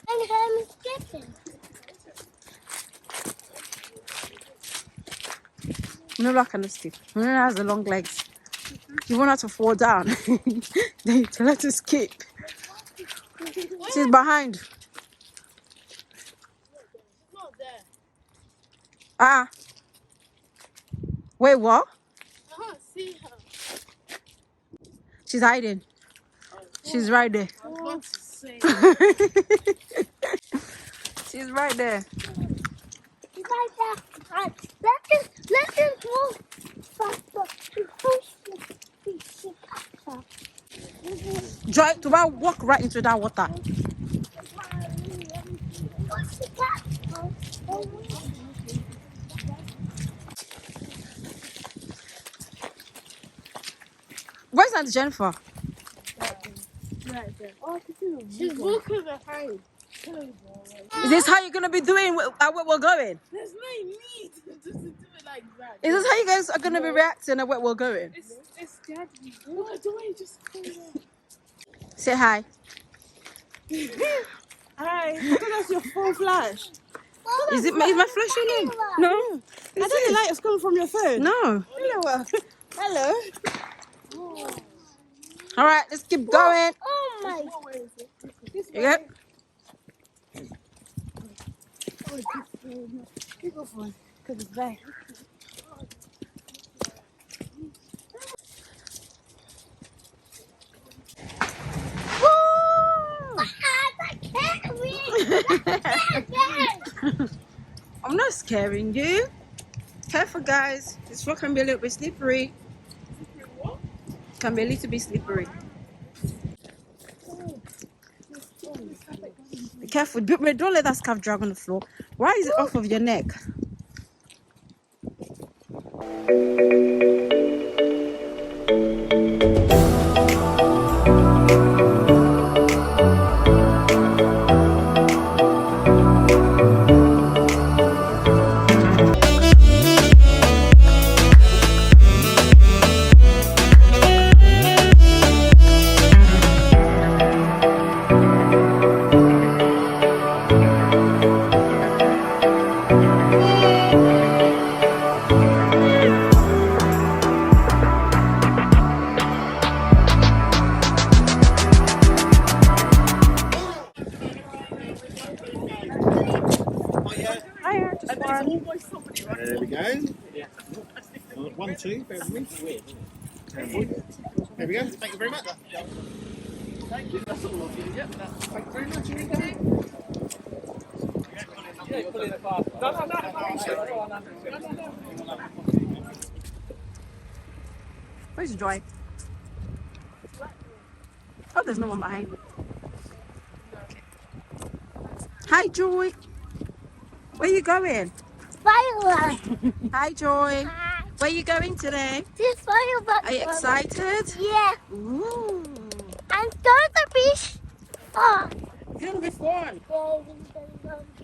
And I'm skipping. Muna kind of skip. Muna has the long legs. You want her to fall down. Then you tell her to skip. She's behind. Not there. Ah. Wait, what? I can't see her. She's hiding. She's right there. I was about to say. She's right there. Like that. Let him go faster. Joy, to walk right into that water. Where's Auntie Jennifer? She's walking behind. Is this how you're gonna be doing at where we're going? There's no need to do it like that. Is this how you guys are gonna be reacting at where we're going? It's scary. Why do I just come there? Say hi. Hi. I thought that's your phone flash. Is my flashing on? No. I thought the light was coming from your phone. No. Hello. Hello. All right, let's keep going. Oh my. Yep. You go for it. Because it's back. I'm not scaring you. Careful, guys. This rock can be a little bit slippery. Can be a little bit slippery. Be careful. Don't let that scarf drag on the floor. Why is it off of your neck? There we go. 1, 2, bear with me. There we go. Thank you very much. Thank you. That's all of you. Yep. Thank you very much. Here we go. Where's Joy? Oh, there's no one behind me. Hi, Joy. Where you going? Fireworks. Hi, Joy. Where you going today? This fireworks. Are you excited? Yeah. Ooh. I'm going to be fun. It's gonna be fun.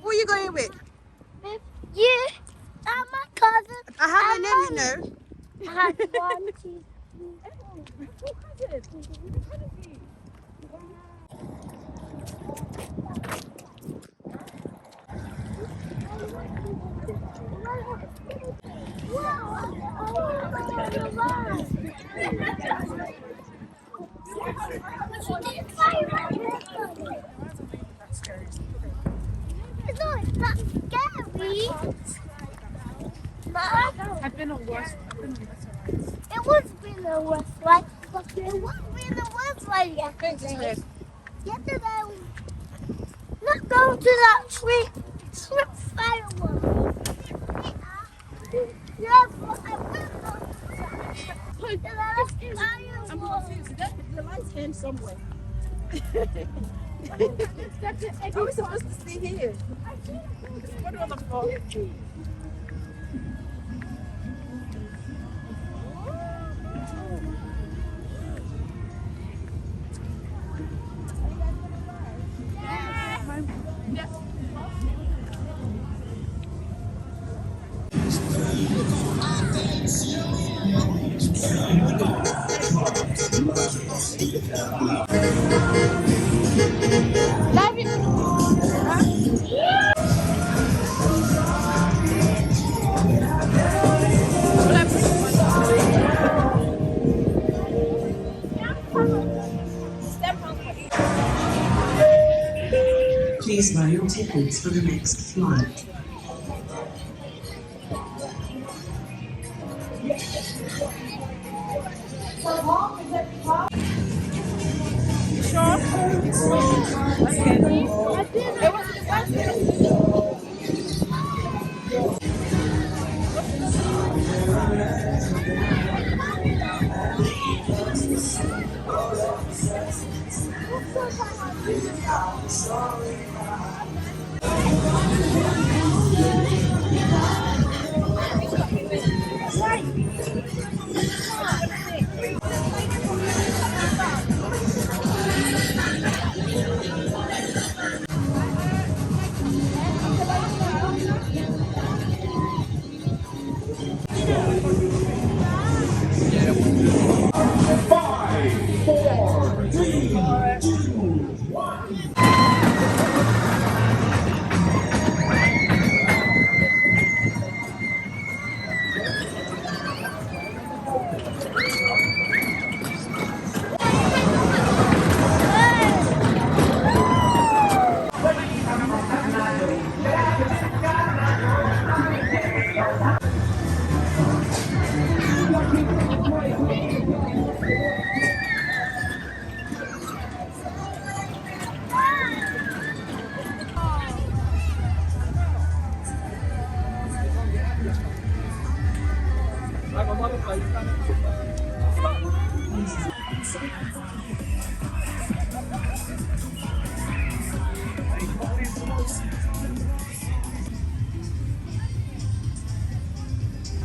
Who are you going with? With you and my cousin. I have a name, you know. I had 1, 2, 3. It's not scary. I've been on worse. It was been a worse ride, but it was been a worse ride yesterday. Yesterday, let's go to that tree. Trip fireworks. Yeah, but I will go to that. I'm confused. The lights came somewhere. Are we supposed to stay here? What do I look for? Please buy your tickets for the next flight.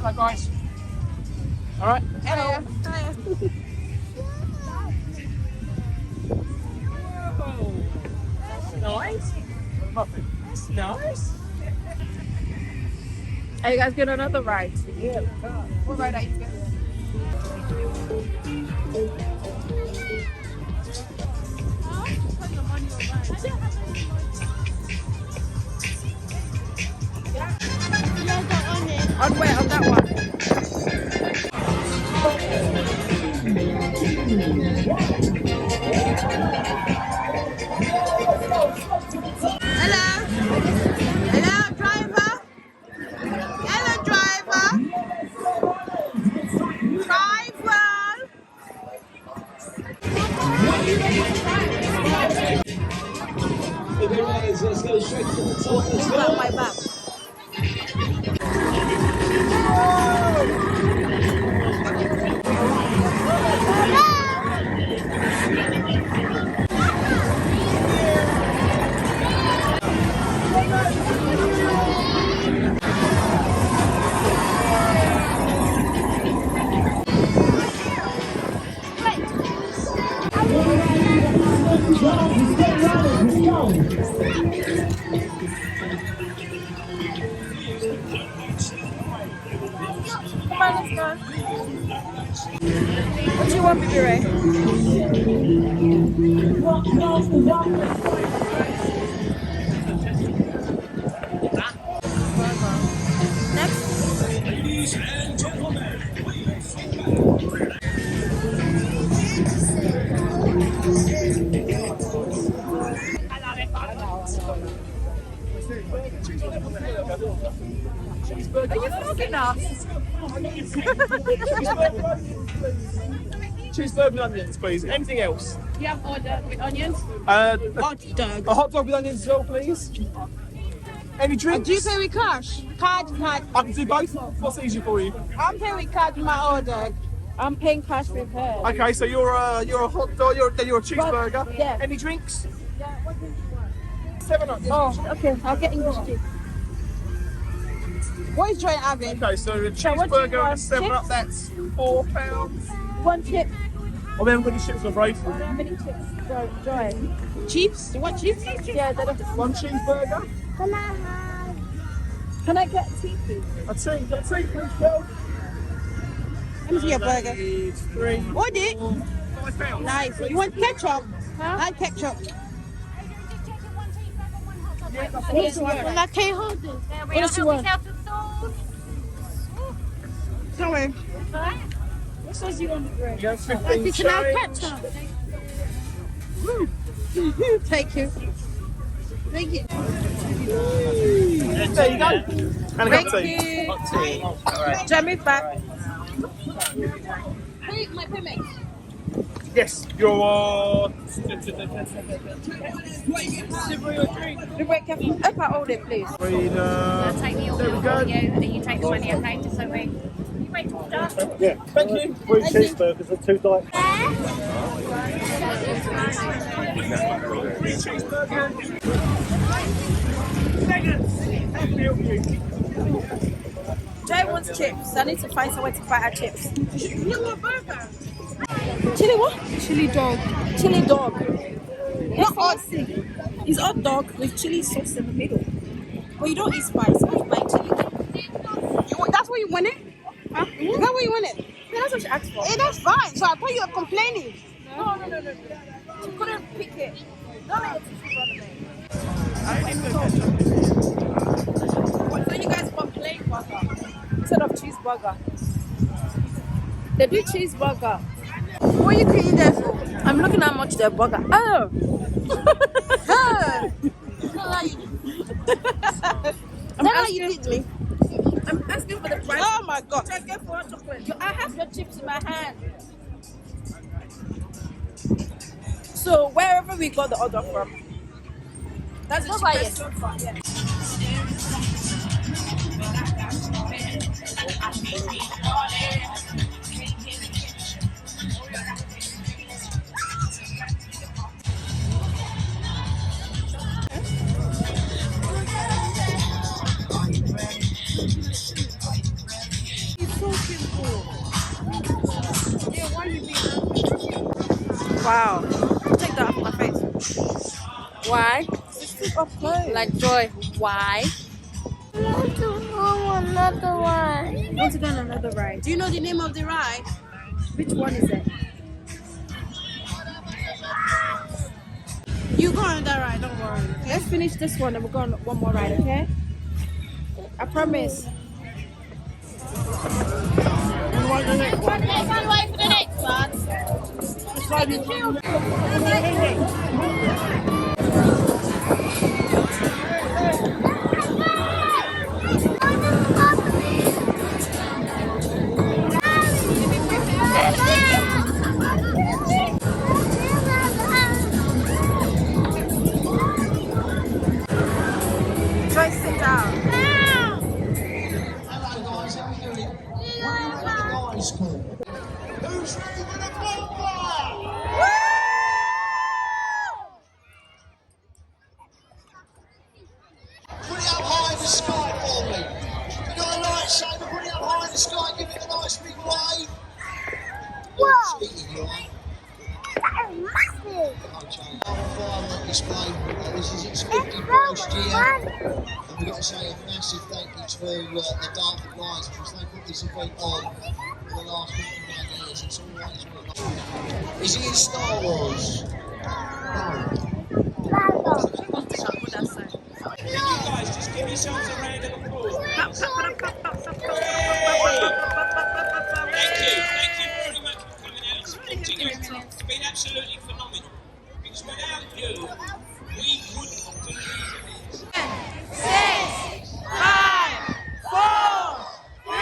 Hello, guys. All right. Hello. Nice. That's nice. Are you guys going on another ride? Yeah. What ride are you going? On where? On that one? Hello? Hello, driver? Hello, driver? Drive well. Let's go straight to the top. Let's Got my back. Come on, let's go. What do you want, Baby Ray? Next. Ladies and gentlemen, Are you smoking us? Cheeseburger with onions, please. Anything else? You have order with onions? Hot dog. A hot dog with onions as well, please. Any drinks? Do you pay with cash? Card. I can do both. What's easier for you? I'm paying with card with my order. I'm paying cash with her. Okay, so you're a hot dog. You're a cheeseburger. Yeah. Any drinks? 7 up. Oh, okay. I'll get English tea. What is Joy having? Okay, so a So what do you cheeseburger and a want? 7 up. Chips? That's £4. One chip. Well, then we're going to chips, I'm afraid. How many chips? Joy. Chips? You want chips? Yeah, they're the... One cheeseburger. Can I get tea, please? A tea, please, Bill. Let me see your burger. 3. What did? Nice. You want ketchup? Huh? I ketchup. What does she want? Well, I can't hold this. What does she want? Sorry. What sauce do you want to bread? Yeah, 15 Can I change. ketchup? Thank you. Thank you. There you go. And a cup of tea. Thank you. Jamie's back. My payment. Yes, you're. Wait, careful. If I hold it, please. Freedom. Take the order There we go. for you, and then you take the money, okay? Just so we. You wait to order. Yeah, thank you. 3 cheeseburgers and 2 diet. 3 cheeseburgers. Jay wants chips. I need to find somewhere to buy her chips. Chili what? Chili dog. Chili dog. Not odd. It's odd dog with chili sauce in the middle. But you don't eat spice. Why you buy chili? That's what you wanted? Huh? Is that what you wanted? Yeah, that's what she asked for. Hey, that's fine. So I thought you were complaining. No. She couldn't pick it. Don't let it So you guys want plain burger instead of cheeseburger? They do cheeseburger. What are you cleaning there for? I'm looking at how much their burger. Oh! I'm asking you did me. I'm asking for the price. Oh my god! I have your chips in my hand. So wherever we got the order from, that's the cheapest so far. Yeah. Wow. Take that off my face. Why? Like Joy. Why? I want to go another one. I want to go on another ride. Do you know the name of the ride? Which one is it? You go on that ride, don't worry. Okay? Let's finish this one and we'll go on one more ride, okay? I promise. Can't wait for the next one. Joy, sit down. Who's ready for the bonfire? Put it up high in the sky for me. You got a lightsaber, put it up high in the sky, give it a nice big wave. Whoa! Cheating, you are. That is massive. Firework display. This is its 51st year. And we've got to say a massive thank you to the Dark Lions because they put this event on for the last 51 years. It's always one of those. Is it in Star Wars? No. You guys just give yourselves a round of applause. Thank you very much for coming out and supporting us. It's been absolutely phenomenal. Because without you, we wouldn't do these events. 6, 5, 4, 3,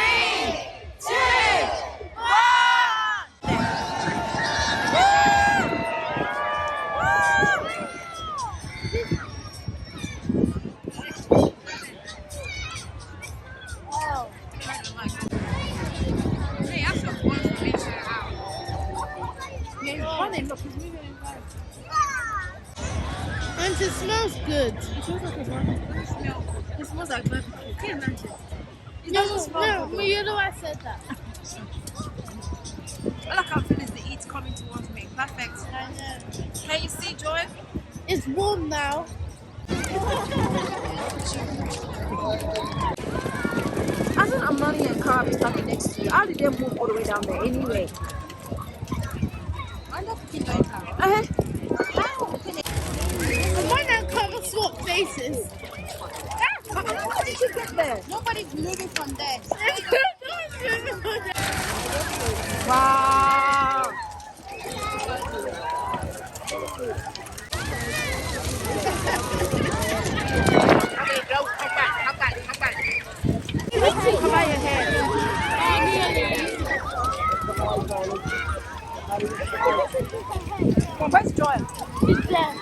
2, 1. And it smells good. It smells like barbecue. Can you imagine? It doesn't smell good. You know I said that. All I can feel is the heat coming towards me. Perfect. I know. Can you see, Joy? It's warm now. Hasn't Amani and Cara been standing next to you? How did they move all the way down there anyway? Why not cover swap faces? How did you get there? Nobody's moving from there. Wow. Cover your head. Where's Joy? It's there.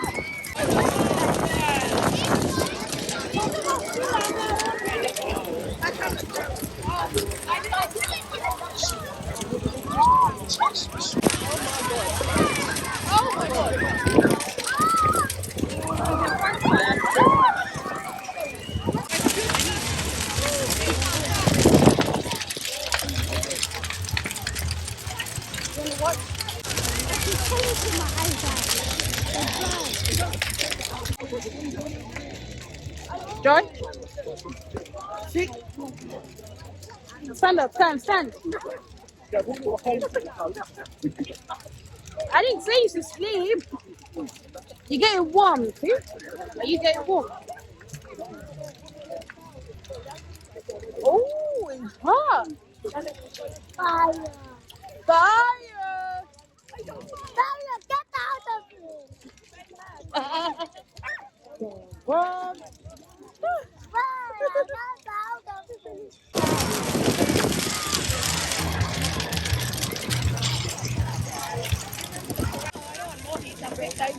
Oh my God. Joy? Sit. Stand up, stand. I didn't say you should sleep. You're getting warm, see? Are you getting warm? Oh, it's hot. Fire. Fire! Fire, get out of here. Warm. Fire, get out of here.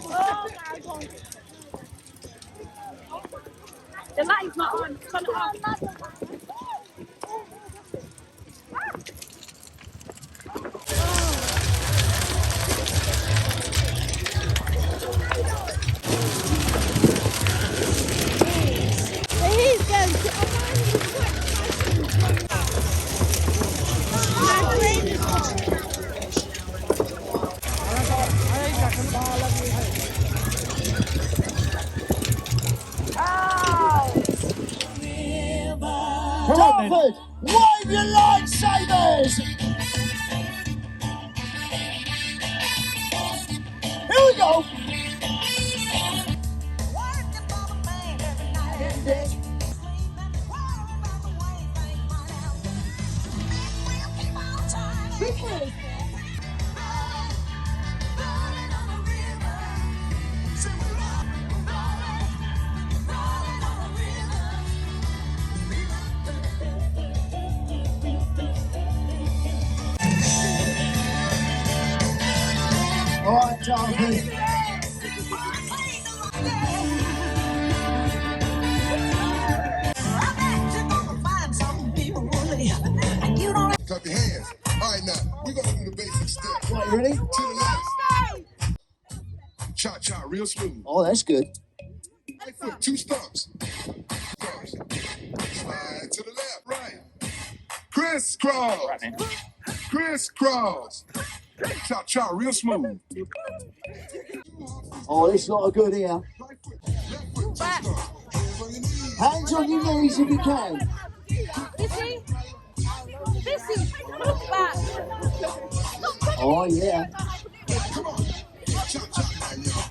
Oh my God. The light's not on. Turn it off. Dartford, wave your lightsabers! Here we go! All right, Dartford. Clap your hands. All right, now, we're going to do the basic step. Right, you ready? To the left. Cha-cha, real smooth. Oh, that's good. Right foot, 2 stumps. Stumps. Slide to the left, right. Crisscross. Crisscross. Cha-cha, real smooth. Oh, this is not a good here. Right foot, left foot, 2 stumps. Hands on your knees. Hands on your knees if you can. You see? This is look back. Oh, yeah. Come on. Cha-cha, now, y'all.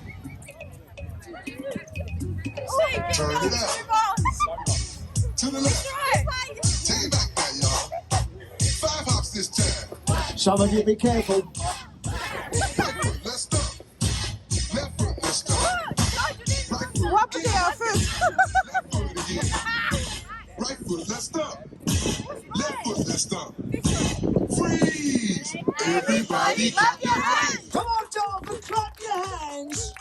Turn it up. To the left. Take it back now, y'all. 5 hops this time. Some of you be careful. Right foot, let's stop. Left foot, let's stop. Right foot, What happened to our food? left foot again. Right foot, let's stop. Left foot, let's stop. Freeze! Everybody clap your hands! Come on, Dartford, clap your hands.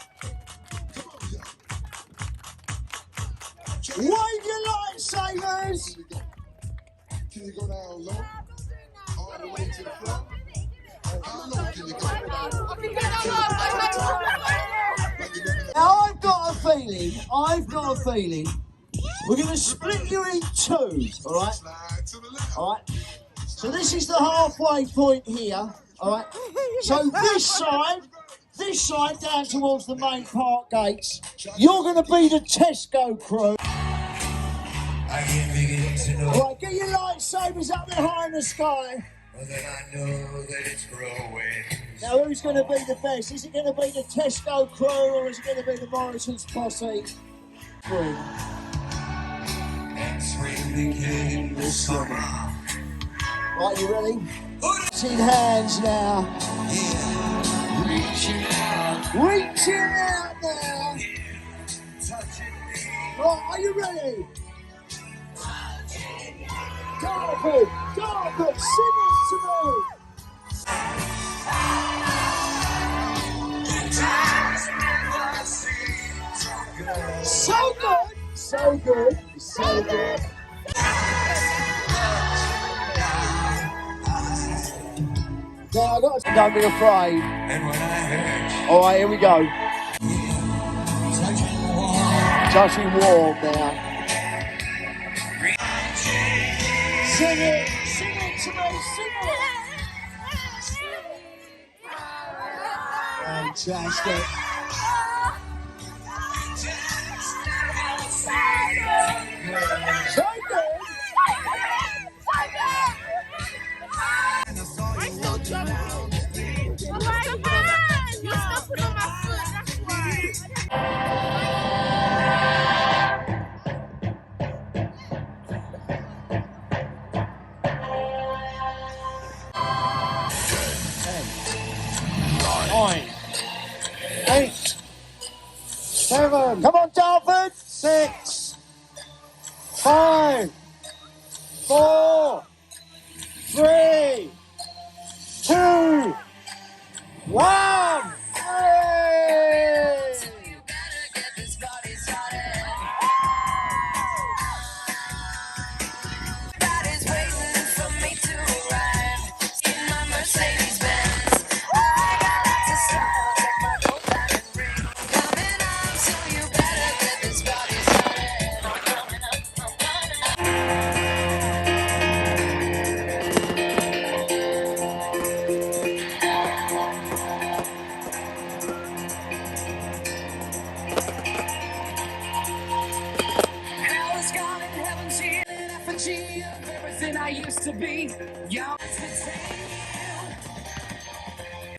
Wave your lightsabers. Can you go down low? All the way to the front? How low can you go? Now I've got a feeling, we're going to split you in 2, all right? Slide to the left. All right. So this is the halfway point here, all right? So this side down towards the main park gates, you're going to be the Tesco crew. All right, get your lightsabers up there high in the sky. But then I know that it's growing. Now who's going to be the best? Is it going to be the Tesco crew or is it going to be the Morrison's posse? Spring. And spring became the summer. Right, you ready? In hands now. Yeah. Reaching out now. Right, are you ready? Darby, sing it to me. So good, so good, so good. Now I got to don't be afraid. And when I heard. All right, here we go. Touching warm now. Sing it to me, sing it. Fantastic. So good. I still jump. You're stepping on my foot, that's why. Nine, 8, 7. Come on, Darford. 6, 5, 4, 3, 2, 1. Hey! Everything I used to be, young.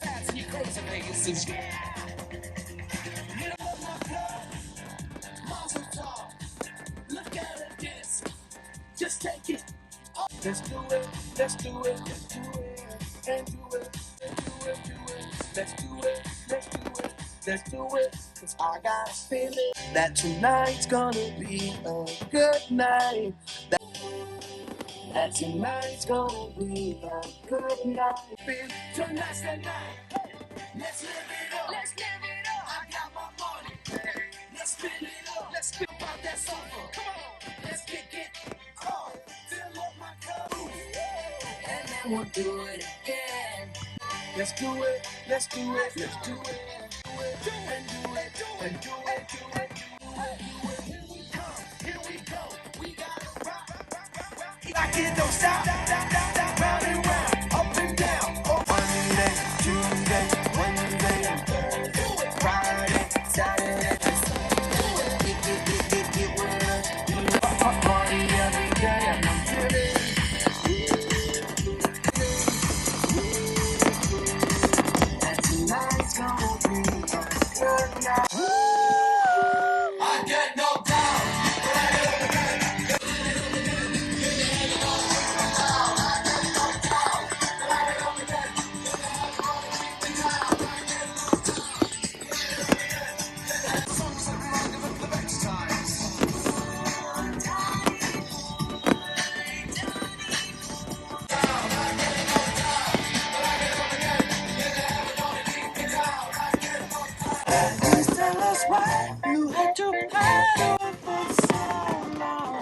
That's you crazy niggas. Look at this. Just take it. Let's do it. Let's do it. Let's do it. And do it. And do it. Do it. Let's do it. Let's do it. Let's do it. 'Cause I got a feeling that tonight's gonna be a good night. That tonight's gonna be a good night. Tonight's the night. Hey, let's live it up. Let's live it up. I got my money. Hey, let's spin it up. Let's spin about that sofa. Come on. Let's kick it. Oh, fill up my cup. And then we'll do it again. Let's do it. Let's do it. Let's do it. Do it. Do it. Do it. Do it. Do it. Do it. Here we come. Here we go. We gotta rock. Like it don't stop, round and round, up and down. Monday, Tuesday, Wednesday, Thursday, Friday, Saturday, Sunday. Get with us. Party every day, and I'm feeling. And tonight's gonna be a good night. I get no doubt. Tell us why you had to hide for so long.